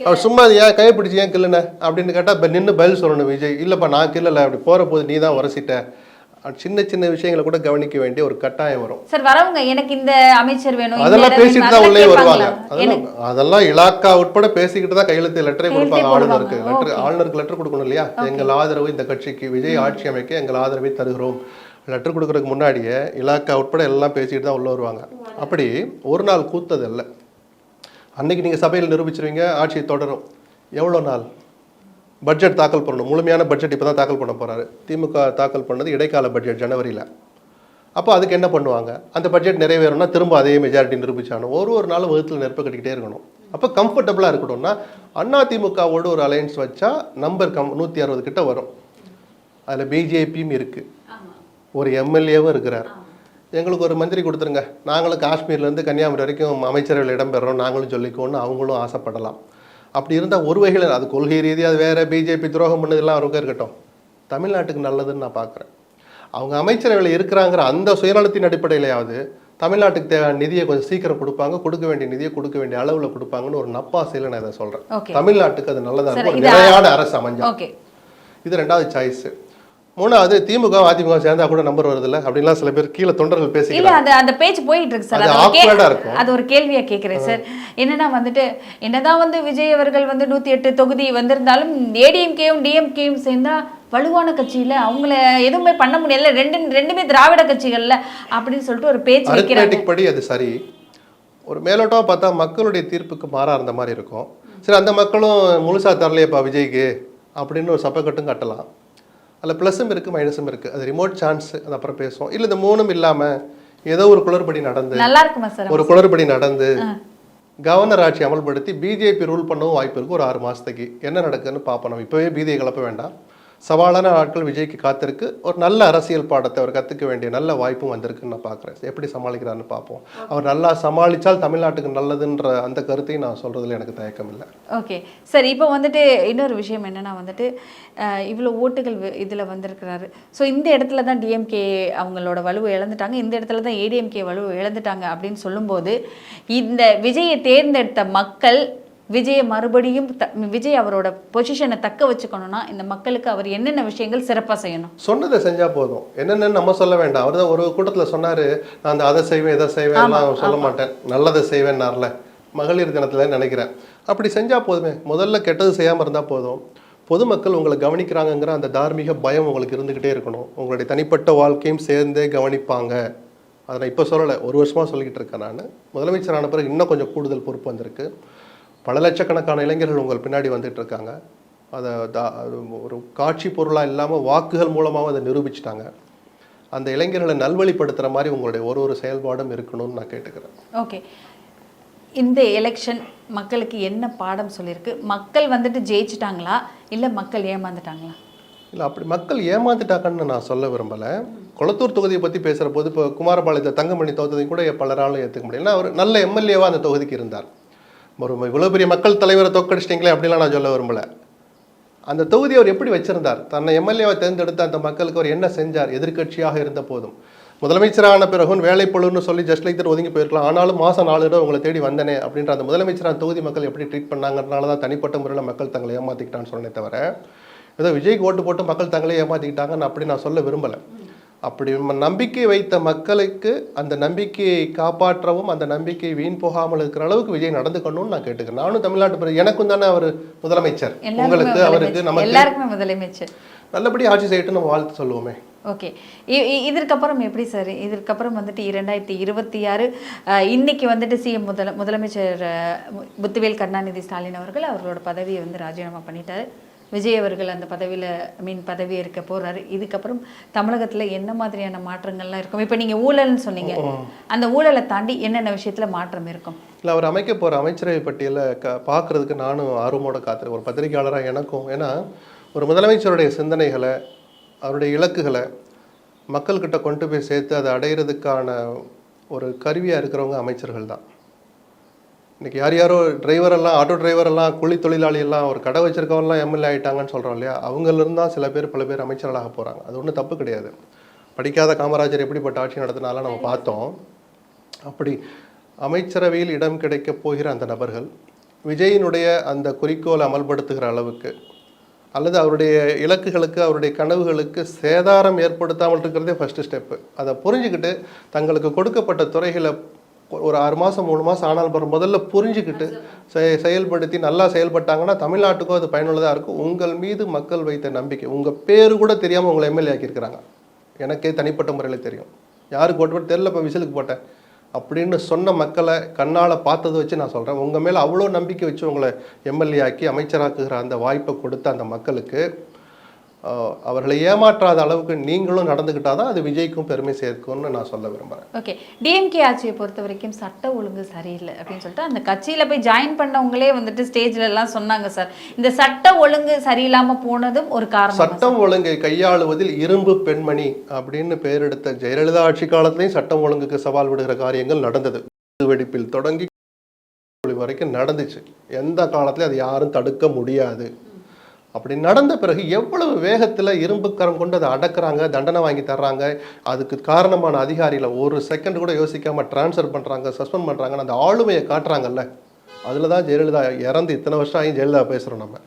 அவர் சும்மா ஏன் கைப்பிடிச்சி ஏன் கில்லுன அப்படின்னு கேட்டால் இப்போ நின்று பதில் சொல்லணும் விஜய். இல்லைப்பா நான் கில்லலை, அப்படி போகிற போது நீ தான் உரசிட்ட. சின்ன சின்ன விஷயங்களை கூட கவனிக்க வேண்டிய ஒரு கட்டாயம் வரும். சார் வரவங்க எனக்கு இந்த அமைச்சர் வேணும் அதெல்லாம் பேசிட்டு தான் உள்ளே வருவாங்க. அதெல்லாம் இலாக்கா உட்பட பேசிக்கிட்டு தான் கையெழுத்து லெட்டரே கொடுப்பாங்க ஆளுநருக்கு. ஆளுநருக்கு லெட்டர் கொடுக்கணும் இல்லையா, எங்கள் ஆதரவு இந்த கட்சிக்கு விஜய் ஆட்சி அமைக்க எங்கள் ஆதரவை தருகிறோம். லெட்டர் கொடுக்கறதுக்கு முன்னாடியே இலாக்கா உட்பட எல்லாம் பேசிக்கிட்டு தான் உள்ள வருவாங்க. அப்படி ஒரு நாள் கூத்தது இல்லை. அன்னைக்கு நீங்கள் சபையில் நிரூபிச்சிருவீங்க, ஆட்சி தொடரும். எவ்வளோ நாள்? பட்ஜெட் தாக்கல் பண்ணணும். முழுமையான பட்ஜெட் இப்போ தான் தாக்கல் பண்ண போகிறாரு. திமுக தாக்கல் பண்ணது இடைக்கால பட்ஜெட் ஜனவரியில். அப்போ அதுக்கு என்ன பண்ணுவாங்க? அந்த பட்ஜெட் நிறைவேறணும்னா திரும்ப அதே மெஜாரிட்டி நிரூபிச்சாகணும். ஒரு நாள் வகுத்தில் நெருப்பு கட்டிக்கிட்டே இருக்கணும். அப்போ கம்ஃபர்டபுளாக இருக்கணும்னா அதிமுகவோடு ஒரு அலையன்ஸ் வச்சா நம்பர் 160 கிட்ட வரும். அதில் பிஜேபியும் இருக்குது, ஒரு எம்எல்ஏவும் இருக்கிறார். எங்களுக்கு ஒரு மந்திரி கொடுத்துருங்க, நாங்களும் காஷ்மீர்லேருந்து கன்னியாகுமரி வரைக்கும் அமைச்சர்கள் இடம்பெறோம் நாங்களும் சொல்லிக்கோன்னு அவங்களும் ஆசைப்படலாம். அப்படி இருந்தால் ஒரு வகையில் அது கொள்கை ரீதியாக அது வேறு, பிஜேபி துரோகம் பண்ணதெல்லாம் அவருக்கு இருக்கட்டும், தமிழ்நாட்டுக்கு நல்லதுன்னு நான் பார்க்குறேன். அவங்க அமைச்சரவையில் இருக்கிறாங்கிற அந்த சுயநலத்தின் அடிப்படையிலையாவது தமிழ்நாட்டுக்கு தேவையான நிதியை கொஞ்சம் சீக்கிரம் கொடுப்பாங்க, கொடுக்க வேண்டிய நிதியை கொடுக்க வேண்டிய அளவில் கொடுப்பாங்கன்னு ஒரு நப்பாசையில் நான் இதை சொல்கிறேன். தமிழ்நாட்டுக்கு அது நல்லதாக இருக்கும், ஒரு நிலையான அரசு அமைஞ்சா. இது ரெண்டாவது சாய்ஸு. மூணாவது, திமுக அதிமுக சேர்ந்தா கூட நம்பர் வருது இல்ல அப்படின்லாம் சில பேர் கீழே தொண்டர்கள் பேசி இல்ல அந்த பேச்சு போயிட்டு இருக்கு சார். அது ஒரு கேள்வியா கேட்கிறேன் சார். என்னன்னா வந்துட்டு என்னதான் விஜய் அவர்கள் 108 தொகுதி வந்திருந்தாலும் ஏடிஎம்கேயும் டிஎம்கேயும் சேர்ந்தா வலுவான கட்சியில அவங்கள எதுவுமே பண்ண முடியல, ரெண்டுமே திராவிட கட்சிகள்ல அப்படின்னு சொல்லிட்டு ஒரு பேச்சு வைக்கிறாங்க. படி அது சரி. ஒரு மேலோட்டமா பார்த்தா மக்களுடைய தீர்ப்புக்கு மாறா இருந்த மாதிரி இருக்கும். சரி, அந்த மக்களும் முழுசா தரலையப்பா விஜய்க்கு அப்படின்னு ஒரு சப்பக்கட்டும் கட்டலாம். அதில் ப்ளஸும் இருக்குது மைனஸும் இருக்குது. அது ரிமோட் சான்ஸ், அது அப்புறம் பேசுவோம். இல்லை இந்த மூணும் இல்லாமல் ஏதோ ஒரு குளறுபடி நடந்து ஒரு குளறுபடி நடந்து கவர்னர் ஆட்சி அமல்படுத்தி பிஜேபி ரூல் பண்ணவும் வாய்ப்பு இருக்குது. ஒரு 6 மாதத்துக்கு என்ன நடக்குதுன்னு பார்ப்போம். நம்ம இப்போவே பீதியை கிளப்ப வேண்டாம். சவாலான நாட்கள் விஜய்க்கு காத்திருக்கு. ஒரு நல்ல அரசியல் பாடத்தை அவர் கற்றுக்க வேண்டிய நல்ல வாய்ப்பும் வந்திருக்குன்னு நான் பார்க்குறேன். எப்படி சமாளிக்கிறாருன்னு பார்ப்போம். அவர் நல்லா சமாளித்தால் தமிழ்நாட்டுக்கு நல்லதுன்ற அந்த கருத்தையும் நான் சொல்கிறதுல எனக்கு தயக்கம் இல்லை. ஓகே சார், இப்போ இன்னொரு விஷயம் என்னென்னா இவ்வளோ ஓட்டுகள் இதில் வந்திருக்கிறாரு. ஸோ இந்த இடத்துல தான் டிஎம்கே அவங்களோட வலுவை இழந்துட்டாங்க, இந்த இடத்துல தான் ஏடிஎம்கே வலுவை இழந்துட்டாங்க அப்படின்னு சொல்லும்போது இந்த விஜயை தேர்ந்தெடுத்த மக்கள் விஜயை மறுபடியும் விஜய் அவரோட பொசிஷனை தக்க வச்சுக்கணும்னா இந்த மக்களுக்கு அவர் என்னென்ன விஷயங்கள் சிறப்பாக செய்யணும்? சொன்னதை செஞ்சால் போதும். என்னென்னு நம்ம சொல்ல வேண்டாம். அவர் தான் ஒரு கூட்டத்தில் சொன்னார், நான் அந்த அதை செய்வேன் இதை செய்வேன் நான் சொல்ல மாட்டேன், நல்லதை செய்வேன்னார்ல மகளிர் தினத்தில் நினைக்கிறேன். அப்படி செஞ்சால் போதுமே. முதல்ல கெட்டது செய்யாமல் இருந்தால் போதும். பொதுமக்கள் உங்களை கவனிக்கிறாங்கங்கிற அந்த தார்மீக பயம் உங்களுக்கு இருந்துக்கிட்டே இருக்கணும். உங்களுடைய தனிப்பட்ட வாழ்க்கையும் சேர்ந்தே கவனிப்பாங்க. அதை நான் இப்போ சொல்லலை, 1 வருஷமாக சொல்லிக்கிட்டு இருக்கேன். நான் முதலமைச்சரான பிறகு இன்னும் கொஞ்சம் கூடுதல் பொறுப்பு வந்திருக்கு. பல லட்சக்கணக்கான இளைஞர்கள் உங்கள் பின்னாடி வந்துட்டு இருக்காங்க. அதை ஒரு காட்சி பொருளாக இல்லாமல் வாக்குகள் மூலமாக அதை நிரூபிச்சிட்டாங்க. அந்த இளைஞர்களை நல்வழிப்படுத்துகிற மாதிரி உங்களுடைய ஒரு செயல்பாடும் இருக்கணும்னு நான் கேட்டுக்கிறேன். ஓகே, இந்த எலெக்ஷன் மக்களுக்கு என்ன பாடம் சொல்லியிருக்கு? மக்கள் ஜெயிச்சிட்டாங்களா இல்லை மக்கள் ஏமாந்துட்டாங்களா? இல்லை, அப்படி மக்கள் ஏமாந்துட்டாங்கன்னு நான் சொல்ல விரும்பலை. கொளத்தூர் தொகுதியை பற்றி பேசுகிற போது இப்போ குமாரபாளையத்தில் தங்கமணி தோற்றதையும் கூட பலராலும் ஏற்றுக்க முடியல. அவர் நல்ல எம்எல்ஏவாக அந்த தொகுதிக்கு இருந்தார். ஒரு இவ்வளோ பெரிய மக்கள் தலைவரை தோக்கடிச்சிட்டிங்களே அப்படிலாம் நான் சொல்ல விரும்பலை. அந்த தொகுதியை அவர் எப்படி வச்சிருந்தார்? தன்னை எம்எல்ஏவை தேர்ந்தெடுத்த அந்த மக்களுக்கு அவர் என்ன செஞ்சார்? எதிர்கட்சியாக இருந்த போதும் முதலமைச்சரான பிறகும் வேலைப்பொழுன்னு சொல்லி ஜஸ்ட் லைக் ஒதுங்கி போயிருக்கலாம். ஆனாலும் மாதம் 4 தடவை உங்களை தேடி வந்தனே அப்படின்ற அந்த முதலமைச்சரான தொகுதி மக்கள் எப்படி ட்ரீட் பண்ணாங்கிறதுனால தான் தனிப்பட்ட முறையில் மக்கள் தங்களை ஏமாற்றிக்கிட்டான்னு சொன்னே தவிர ஏதோ விஜய்க்கு ஓட்டு போட்டு மக்கள் தங்களே ஏமாற்றிக்கிட்டாங்கன்னு அப்படி நான் சொல்ல விரும்பலை. அப்படி நம்பிக்கை வைத்த மக்களுக்கு அந்த நம்பிக்கையை காப்பாற்றவும் அந்த நம்பிக்கை வீண் போகாமல் இருக்கிற அளவுக்கு விஜய் நடந்துக்கணும்னு நான் கேட்டுக்கிறேன். நானும் தமிழ்நாட்டு எனக்கும் தானே அவர் முதலமைச்சர், உங்களுக்கு அவருக்கு நமக்கு எல்லாருக்குமே முதலமைச்சர். நல்லபடியாக ஆட்சி செய்யட்டும் நம்ம வாழ்த்து சொல்லுவோமே. ஓகே, இதற்கப்புறம் எப்படி சார்? இதற்கப்புறம் வந்துட்டு 2026 இன்னைக்கு வந்துட்டு சிஎம் முதலமைச்சர் முத்துவேல் கருணாநிதி ஸ்டாலின் அவர்கள் அவர்களோட பதவியை வந்து ராஜினாமா பண்ணிட்டாரு. விஜய் அவர்கள் அந்த பதவி இருக்க போறாரு. இதுக்கப்புறம் தமிழகத்தில் என்ன மாதிரியான மாற்றங்கள்லாம் இருக்கும்? இப்போ நீங்கள் ஊழல்னு சொன்னீங்க, அந்த ஊழலை தாண்டி என்னென்ன விஷயத்தில் மாற்றம் இருக்கும்? இல்லை, அவர் அமைக்க போகிற அமைச்சரவை பட்டியலை பார்க்குறதுக்கு நானும் ஆர்வமோட காத்துருக்கேன், ஒரு பத்திரிகையாளராக எனக்கும். ஏன்னா ஒரு முதலமைச்சருடைய சிந்தனைகளை, அவருடைய இலக்குகளை மக்கள்கிட்ட கொண்டு போய் சேர்த்து அதை அடையிறதுக்கான ஒரு கருவியாக இருக்கிறவங்க அமைச்சர்கள் தான். இன்றைக்கி யாரோ டிரைவரெல்லாம், ஆட்டோ டிரைவரெல்லாம், கூலி தொழிலாளியெல்லாம், ஒரு கடை வச்சிருக்கவங்கலாம் எம்எல்ஏ ஆகிட்டாங்கன்னு சொல்கிறோம் இல்லையா, அவங்களிருந்து தான் பல பேர் அமைச்சர்களாக போகிறாங்க. அது ஒன்றும் தப்பு கிடையாது. படிக்காத காமராஜர் எப்படிப்பட்ட ஆட்சி நடத்தினாலும் நம்ம பார்த்தோம். அப்படி அமைச்சரவையில் இடம் கிடைக்க போகிற அந்த நபர்கள் விஜயினுடைய அந்த குறிக்கோளை அமல்படுத்துகிற அளவுக்கு, அல்லது அவருடைய இலக்குகளுக்கு, அவருடைய கனவுகளுக்கு சேதாரம் ஏற்படுத்தாமல் இருக்கிறதே ஃபஸ்ட்டு ஸ்டெப்பு. அதை புரிஞ்சுக்கிட்டு தங்களுக்கு கொடுக்கப்பட்ட துறைகளை ஒரு 6 மாதம் 3 மாதம் ஆனால் முதல்ல புரிஞ்சுக்கிட்டு செயல்படுத்தி நல்லா செயல்பட்டாங்கன்னா தமிழ்நாட்டுக்கும் அது பயனுள்ளதாக இருக்கும். உங்கள் மீது மக்கள் வைத்த நம்பிக்கை, உங்கள் பேர் கூட தெரியாமல் உங்களை எம்எல்ஏ ஆக்கியிருக்கிறாங்க. எனக்கே தனிப்பட்ட முறையில் தெரியும். யாருக்கு ஓட்டு தெரியல, இப்போ விசிலுக்கு போட்டேன் அப்படின்னு சொன்ன மக்களை கண்ணால் பார்த்ததை வச்சு நான் சொல்கிறேன். உங்கள் மேலே அவ்வளோ நம்பிக்கை வச்சு உங்களை எம்எல்ஏ ஆக்கி அமைச்சராக்குகிற அந்த வாய்ப்பை கொடுத்த அந்த மக்களுக்கு அவர்களை ஏமாற்றாத அளவுக்கு நீங்களும் நடந்துக்கிட்டால் தான் அது விஜய்க்கும் பெருமை சேர்க்கும்னு நான் சொல்ல விரும்புகிறேன். ஓகே, டிஎம்கே ஆட்சியை பொறுத்த வரைக்கும் சட்ட ஒழுங்கு சரியில்லை அப்படின்னு சொல்லிட்டு அந்த கட்சியில் போய் ஜாயின் பண்ணவங்களே வந்துட்டு ஸ்டேஜில் எல்லாம் சொன்னாங்க சார். இந்த சட்ட ஒழுங்கு சரியில்லாமல் போனதும் ஒரு காரணம். சட்டம் ஒழுங்கை கையாளுவதில் இரும்பு பெண்மணி அப்படின்னு பெயரெடுத்த ஜெயலலிதா ஆட்சி காலத்திலையும் சட்டம் ஒழுங்குக்கு சவால் விடுகிற காரியங்கள் நடந்தது. வெடிப்பில் தொடங்கி வரைக்கும் நடந்துச்சு. எந்த காலத்திலையும் அது யாரும் தடுக்க முடியாது. அப்படி நடந்த பிறகு எவ்வளவு வேகத்தில் இரும்பு கரம் கொண்டு அதை அடக்குறாங்க, தண்டனை வாங்கி தர்றாங்க. அதுக்கு காரணமான அதிகாரிகளை ஒரு செகண்ட் கூட யோசிக்காமல் ட்ரான்ஸ்ஃபர் பண்ணுறாங்க, சஸ்பெண்ட் பண்ணுறாங்கன்னு அந்த ஆளுமையை காட்டுறாங்கல்ல. அதில் தான் ஜெயலலிதா இறந்து இத்தனை வருஷம் ஆகி ஜெயலலிதா பேசுகிறோம். நம்ம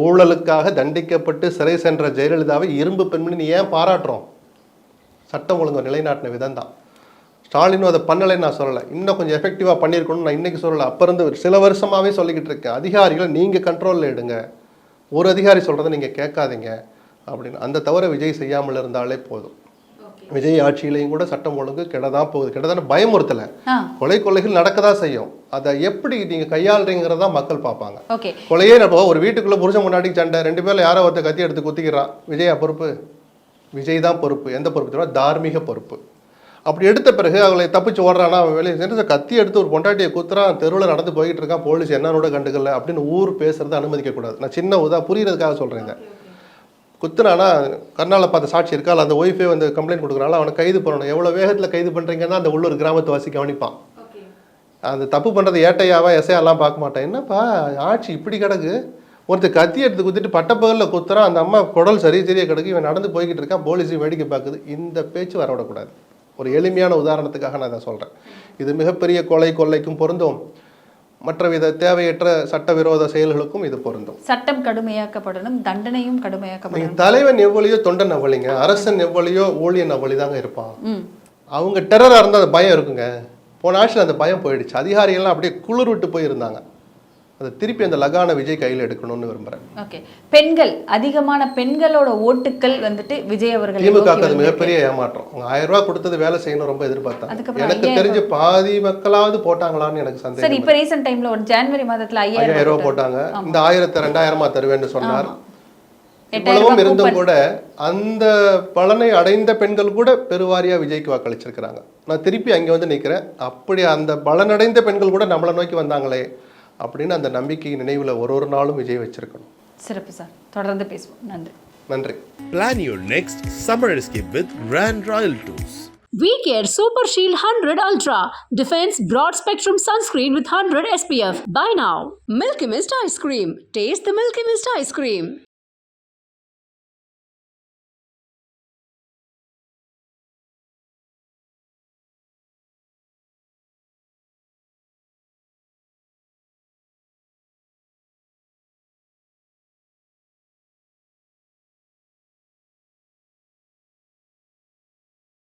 ஊழலுக்காக தண்டிக்கப்பட்டு சிறை சென்ற ஜெயலலிதாவை இரும்பு பெண்மணி ஏன் பாராட்டுறோம்? சட்டம் ஒழுங்கு நிலைநாட்டின விதம் தான். ஸ்டாலினும் அதை பண்ணலைன்னு நான் சொல்லலை, இன்னும் கொஞ்சம் எஃபெக்டிவாக பண்ணியிருக்கணும்னு நான் இன்றைக்கி சொல்லலை. அப்போ இருந்து சில வருஷமாகவே சொல்லிக்கிட்டு இருக்கேன், அதிகாரிகளை நீங்கள் கண்ட்ரோலில் எடுங்க, ஒரு அதிகாரி சொல்கிறத நீங்கள் கேட்காதீங்க அப்படின்னு. அந்த தவிர விஜய் செய்யாமல் இருந்தாலே போதும். விஜய் ஆட்சியிலையும் கூட சட்டம் ஒழுங்கு கெடதான் போகுது. கெடதான பயமுறுத்தலை, கொலைகள் நடக்கதான் செய்யும். அதை எப்படி நீங்கள் கையாளுறீங்கிறதா மக்கள் பார்ப்பாங்க. கொலையே நம்ம ஒரு வீட்டுக்குள்ளே புருஷன் முன்னாடி சண்டை, 2 பேரில் யாரோ ஒருத்தர் கத்தி எடுத்து குத்திக்கிறான், விஜயா பொறுப்பு? விஜய் தான் பொறுப்பு. எந்த பொறுப்பு தெரியுமா? தார்மீக பொறுப்பு. அப்படி எடுத்த பிறகு அவங்களை தப்பிச்சு ஓடுறானா, அவன் வெளியே சென்று கத்தி எடுத்து ஒரு பொண்டாட்டியை குத்துறான், தெருவில் நடந்து போய்கிட்டு இருக்கான், போலீஸ் என்னோட கண்டுக்கல அப்படின்னு ஊர் பேசுறதை அனுமதிக்கக்கூடாது. நான் சின்ன புரியறதுக்காக சொல்கிறேன். இதை குத்துனானா கண்ணால் பார்த்த சாட்சி இருக்கா, அந்த ஒய்ஃபே வந்து கம்ப்ளைண்ட் கொடுக்குறாங்களா, அவனை கைது பண்ணணும். எவ்வளோ வேகத்தில் கைது பண்ணுறீங்கன்னா அந்த உள்ளூர் கிராமத்து வாசி கவனிப்பான். அந்த தப்பு பண்ணுறது ஏட்டையாவா எஸ்ஐயெல்லாம் பார்க்க மாட்டேன். என்னப்பா ஆட்சி இப்படி கிடக்கு, ஒருத்தர் கத்தி எடுத்து குத்திட்டு பட்டப்பகலில் குத்துறான், அந்த அம்மா குடல் சரியாக கிடக்கு, இவன் நடந்து போய்கிட்டு இருக்கான், போலீஸையும் வேடிக்கை பார்க்குது. இந்த பேச்சு வரவிடக்கூடாது. ஒரு எளிமையான உதாரணத்துக்காக நான் இதை சொல்கிறேன். இது மிகப்பெரிய கொள்ளைக்கும் பொருந்தும், மற்றவித தேவையற்ற சட்டவிரோத செயல்களுக்கும் இது பொருந்தும். சட்டம் கடுமையாக்கப்படணும், தண்டனையும் கடுமையாக்கப்படணும். தலைவன் எவ்வளியோ தொண்டன் அவ்வளிங்க, அரசன் எவ்வளியோ ஊழியன் அவ்வளி தாங்க இருப்பான். அவங்க டெரராக இருந்தால் அந்த பயம் இருக்குங்க. போன ஆட்சியில் அந்த பயம் போயிடுச்சு. அதிகாரிகள்லாம் அப்படியே குளிர் விட்டு போயிருந்தாங்க. அதை திருப்பி அந்த லகான விஜய் கையில் எடுக்கணும்னு விரும்புகிறேன். ஓகே, பெண்கள் அதிகமான பெண்களோட ஓட்டுக்கள் வந்துட்டு விஜய் அவர்கள் திமுக அது மிகப்பெரிய ஏமாற்றம். 1000 ரூபாய் கொடுத்தது வேலை செய்யணும் ரொம்ப எதிர்பார்த்தாங்க. எனக்கு தெரிஞ்சு பாதி மக்களாவது போட்டாங்களான்னு எனக்கு சந்தேகம். சரி, இப்போ ரீசன்ட் டைம்ல ஒரு ஜனவரி மாதத்துல 5000 ரூபாய் போட்டாங்க. இந்த 1000 2000 தருவேன்னு சொன்னார். இவ்வளவும் இருந்தும் கூட அந்த பலனை அடைந்த பெண்கள் கூட பெருவாரியா விஜய்க்கு வாக்களிச்சிருக்கிறாங்க. நான் திருப்பி அங்கே வந்து நிற்கிறேன். அப்படி அந்த பலனடைந்த பெண்கள் கூட நம்மளை நோக்கி வந்தாங்களே அப்படின்னு அந்த நம்பிக்கை நினைவில் ஒரு நாளும் விஜய் வச்சிருக்கணும். சிறப்பு சார், தொடர்ந்து பேசுவோம். நன்றி. நன்றி. Plan your next summer escape with Rand Royal Tours. VCare Super Shield 100 Ultra Defense Broad Spectrum Sunscreen with 100 SPF. Buy now. Milky Mist Ice Cream. Taste the Milky Mist Ice Cream.